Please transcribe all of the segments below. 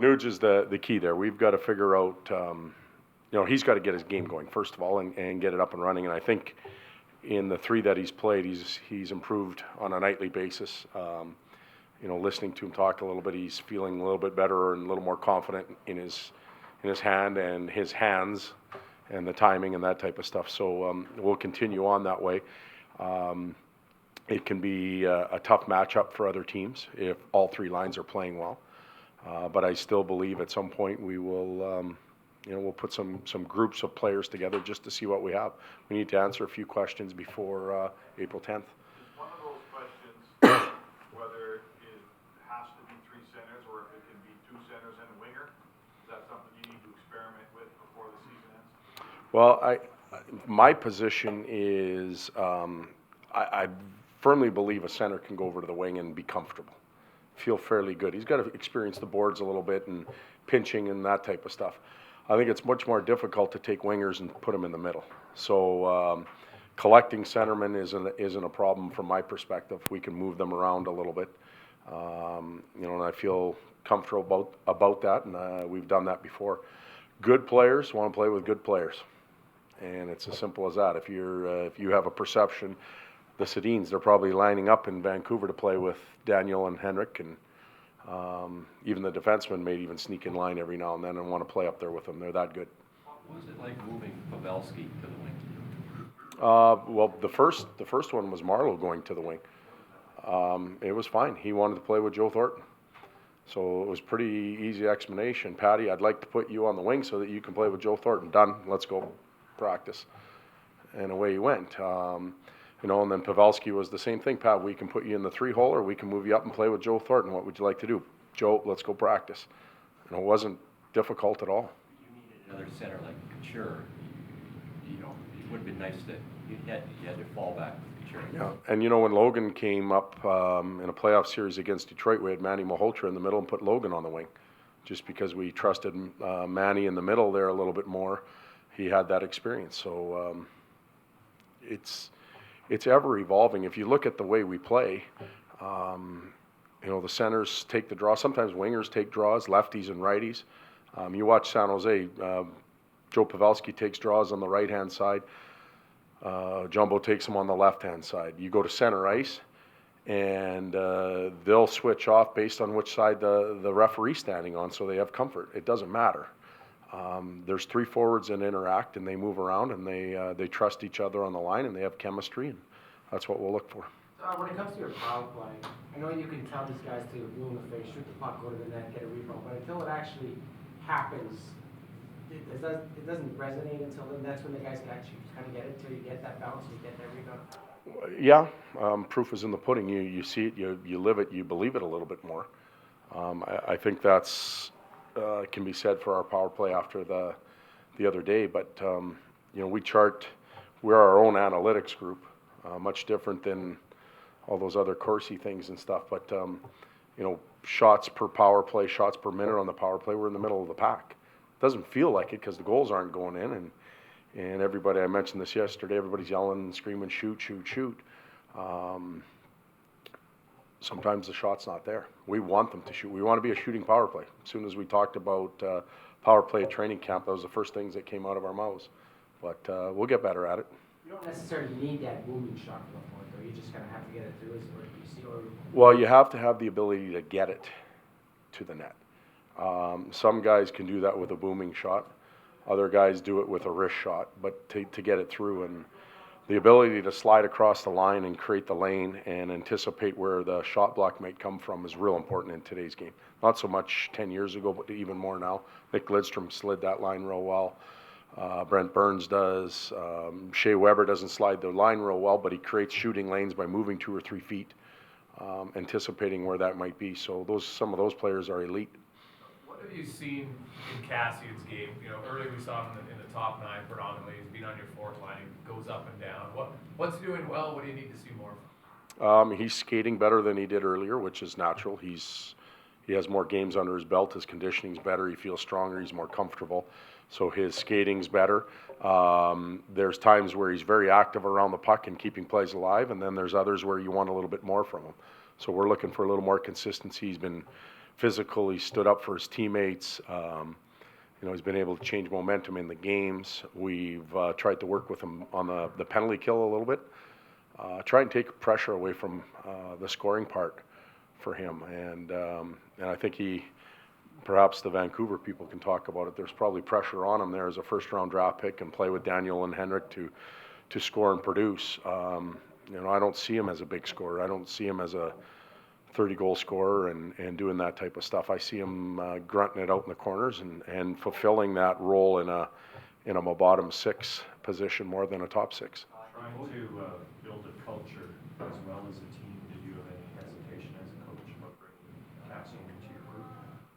Nuge is the key there. We've got to figure out, he's got to get his game going, first of all, and get it up and running. And I think in the 3 that he's played, he's improved on a nightly basis. Listening to him talk a little bit, he's feeling a little bit better and a little more confident in his hand and his hands and the timing and that type of stuff. So we'll continue on that way. It can be a tough matchup for other teams if all 3 lines are playing well. But I still believe at some point we will, we'll put some groups of players together just to see what we have. We need to answer a few questions before April 10th. Is one of those questions whether it has to be 3 centers or if it can be 2 centers and a winger? Is that something you need to experiment with before the season ends? Well, my position is I firmly believe a center can go over to the wing and be comfortable, feel fairly good. He's got to experience the boards a little bit and pinching and that type of stuff. I think it's much more difficult to take wingers and put them in the middle. So collecting centermen isn't a problem from my perspective. We can move them around a little bit, and I feel comfortable about that, and we've done that before. Good players want to play with good players, and it's as simple as that. If you have a perception, the Sedins, they're probably lining up in Vancouver to play with Daniel and Henrik, and even the defensemen may even sneak in line every now and then and want to play up there with them. They're that good. What was it like moving Pavelski to the wing? Well, the first one was Marleau going to the wing. It was fine. He wanted to play with Joe Thornton. So it was pretty easy explanation. Patty, I'd like to put you on the wing so that you can play with Joe Thornton. Done. Let's go practice. And away he went. And then Pavelski was the same thing. Pat, we can put you in the 3-hole or we can move you up and play with Joe Thornton. What would you like to do? Joe, let's go practice. And it wasn't difficult at all. You needed another center like Couture. It would have been nice that you had to fall back with Couture. Yeah, and when Logan came up in a playoff series against Detroit, we had Manny Malhotra in the middle and put Logan on the wing. Just because we trusted Manny in the middle there a little bit more. He had that experience. So it's ever evolving. If you look at the way we play, the centers take the draw. Sometimes wingers take draws, lefties and righties. You watch San Jose, Joe Pavelski takes draws on the right-hand side. Jumbo takes them on the left-hand side. You go to center ice, and they'll switch off based on which side the referee's standing on, so they have comfort. It doesn't matter. There's 3 forwards that interact, and they move around, and they trust each other on the line, and they have chemistry, and that's what we'll look for. When it comes to your power play, I know you can tell these guys to blue in the face, shoot the puck, go to the net, get a rebound, but until it actually happens, it doesn't resonate until then. That's when the guys can actually kind of get it, till you get that bounce and you get that rebound. Yeah, proof is in the pudding. You see it, you live it, you believe it a little bit more. I think that's can be said for our power play after the other day, but we're our own analytics group, much different than all those other Corsi things and stuff, but shots per power play, shots per minute on the power play, we're in the middle of the pack. Doesn't feel like it because the goals aren't going in, and everybody, I mentioned this yesterday, everybody's yelling and screaming, shoot, shoot, shoot. Sometimes the shot's not there. We want them to shoot. We want to be a shooting power play. As soon as we talked about power play at training camp, that was the first things that came out of our mouths. But we'll get better at it. You don't necessarily need that booming shot for the point, though. You just kind of have to get it through. Well, you have to have the ability to get it to the net. Some guys can do that with a booming shot. Other guys do it with a wrist shot, but to get it through, and the ability to slide across the line and create the lane and anticipate where the shot block might come from is real important in today's game. Not so much 10 years ago, but even more now. Nick Lidstrom slid that line real well. Brent Burns does. Shea Weber doesn't slide the line real well, but he creates shooting lanes by moving 2 or 3 feet, anticipating where that might be. So some of those players are elite. What have you seen in Kassian's game? Early we saw him in the top 9 predominantly. He's been on your fourth line. He goes up and down. What's he doing well? What do you need to see more? He's skating better than he did earlier, which is natural. He has more games under his belt. His conditioning's better. He feels stronger. He's more comfortable. So his skating's better. There's times where he's very active around the puck and keeping plays alive, and then there's others where you want a little bit more from him. So we're looking for a little more consistency. He's been physical. He stood up for his teammates. You know, he's been able to change momentum in the games. We've tried to work with him on the penalty kill a little bit. Try and take pressure away from the scoring part for him. And I think perhaps the Vancouver people can talk about it. There's probably pressure on him there as a first-round draft pick and play with Daniel and Henrik to score and produce. You know, I don't see him as a big scorer. I don't see him as a 30-goal scorer and doing that type of stuff. I see him grunting it out in the corners and fulfilling that role in a bottom six position more than a top six. Trying to build a culture as well as a team, did you have any hesitation as a coach about bringing Kassian into your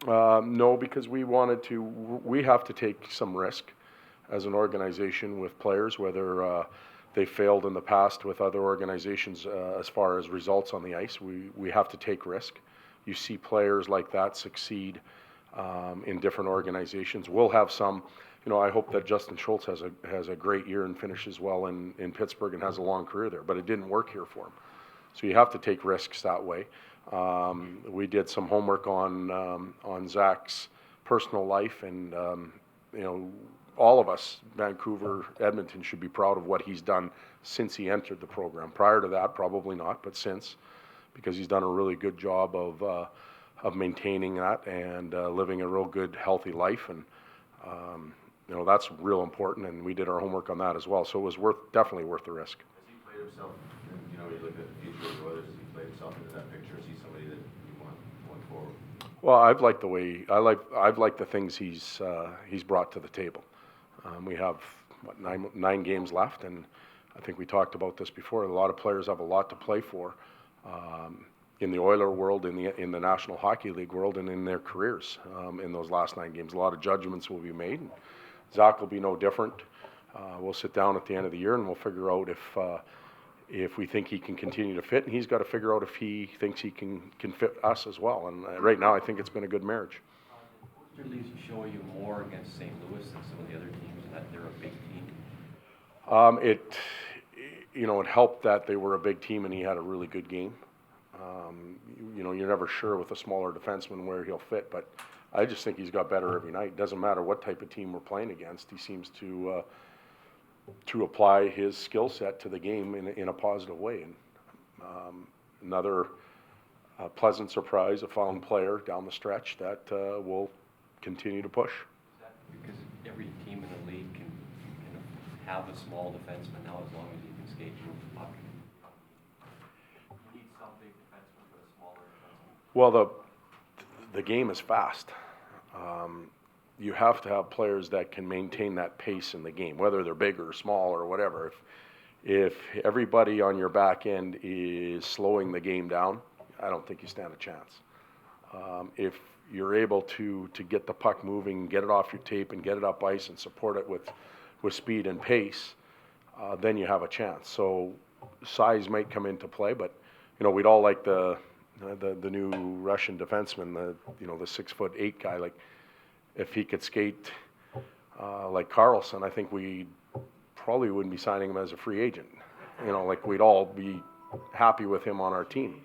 group? No, because we have to take some risk as an organization with players, whether they failed in the past with other organizations as far as results on the ice. We have to take risk. You see players like that succeed in different organizations. We'll have some. You know, I hope that Justin Schultz has a great year and finishes well in Pittsburgh and has a long career there, but it didn't work here for him. So you have to take risks that way. We did some homework on Zach's personal life, and you know, all of us, Vancouver, Edmonton, should be proud of what he's done since he entered the program. Prior to that, probably not, but since, because he's done a really good job of maintaining that and living a real good, healthy life. And you know, that's real important, and we did our homework on that as well. So it was definitely worth the risk. Has he played himself, you know, you look at the future of the Oilers, has he played himself into that picture? Is he somebody that you want going forward? Well, I've liked I've liked the things he's brought to the table. We have nine games left, and I think we talked about this before. A lot of players have a lot to play for in the Oiler world, in the National Hockey League world, and in their careers in those last 9 games. A lot of judgments will be made. Zach will be no different. We'll sit down at the end of the year and we'll figure out if we think he can continue to fit, and he's got to figure out if he thinks he can fit us as well. And right now, I think it's been a good marriage. Booster leagues show you more against St. Louis than some of the other teams, and that they're a big team. It helped that they were a big team and he had a really good game. You know, you're never sure with a smaller defenseman where he'll fit, but I just think he's got better every night. Doesn't matter what type of team we're playing against. He seems to apply his skill set to the game in a positive way. And another pleasant surprise, a found player down the stretch that will continue to push. Because every team in the league can have a small defenseman now, as long as he can skate through the puck. You need some big defenseman, but a smaller defenseman. Well, the game is fast. You have to have players that can maintain that pace in the game, whether they're big or small or whatever. If everybody on your back end is slowing the game down, I don't think you stand a chance. If you're able to get the puck moving, get it off your tape and get it up ice and support it with speed and pace, then you have a chance. So size might come into play, but you know, we'd all like the new Russian defenseman, the 6'8" guy. Like, if he could skate like Carlson, I think we probably wouldn't be signing him as a free agent. You know, like, we'd all be happy with him on our team.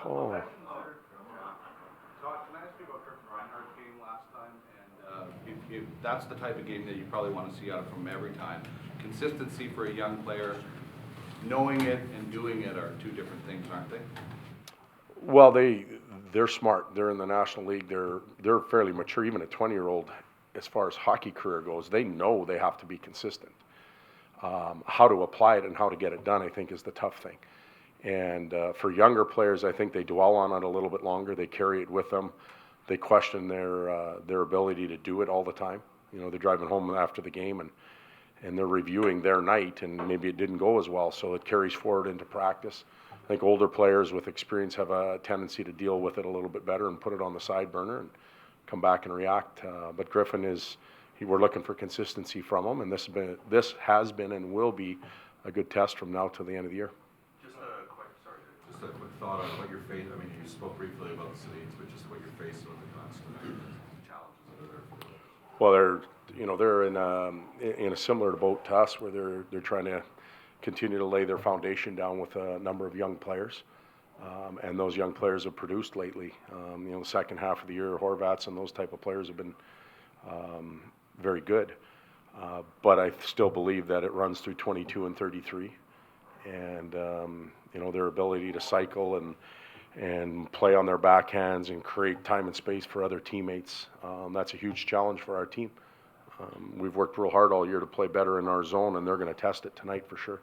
Oh. Todd, can I ask you about Griffin Reinhardt's game last time? And if that's the type of game that you probably want to see out of him every time. Consistency for a young player, knowing it and doing it are two different things, aren't they? Well, they're smart. They're in the National League. They're fairly mature. Even a 20-year-old, as far as hockey career goes, they know they have to be consistent. How to apply it and how to get it done, I think, is the tough thing. And for younger players, I think they dwell on it a little bit longer. They carry it with them. They question their ability to do it all the time. You know, they're driving home after the game and they're reviewing their night, and maybe it didn't go as well, so it carries forward into practice. I think older players with experience have a tendency to deal with it a little bit better and put it on the side burner and come back and react. But Griffin we're looking for consistency from him, and this has been and will be a good test from now to the end of the year. Just a quick thought on what you're facing. I mean, you spoke briefly about the Sedins, but just what you're facing with the Canucks tonight, the challenges that are there for you. Well, they're in a similar boat to us, where they're trying to continue to lay their foundation down with a number of young players. And those young players have produced lately. You know, the second half of the year, Horvats and those type of players have been very good. But I still believe that it runs through 22 and 33. And, you know, their ability to cycle and play on their backhands and create time and space for other teammates, that's a huge challenge for our team. We've worked real hard all year to play better in our zone, and they're going to test it tonight for sure.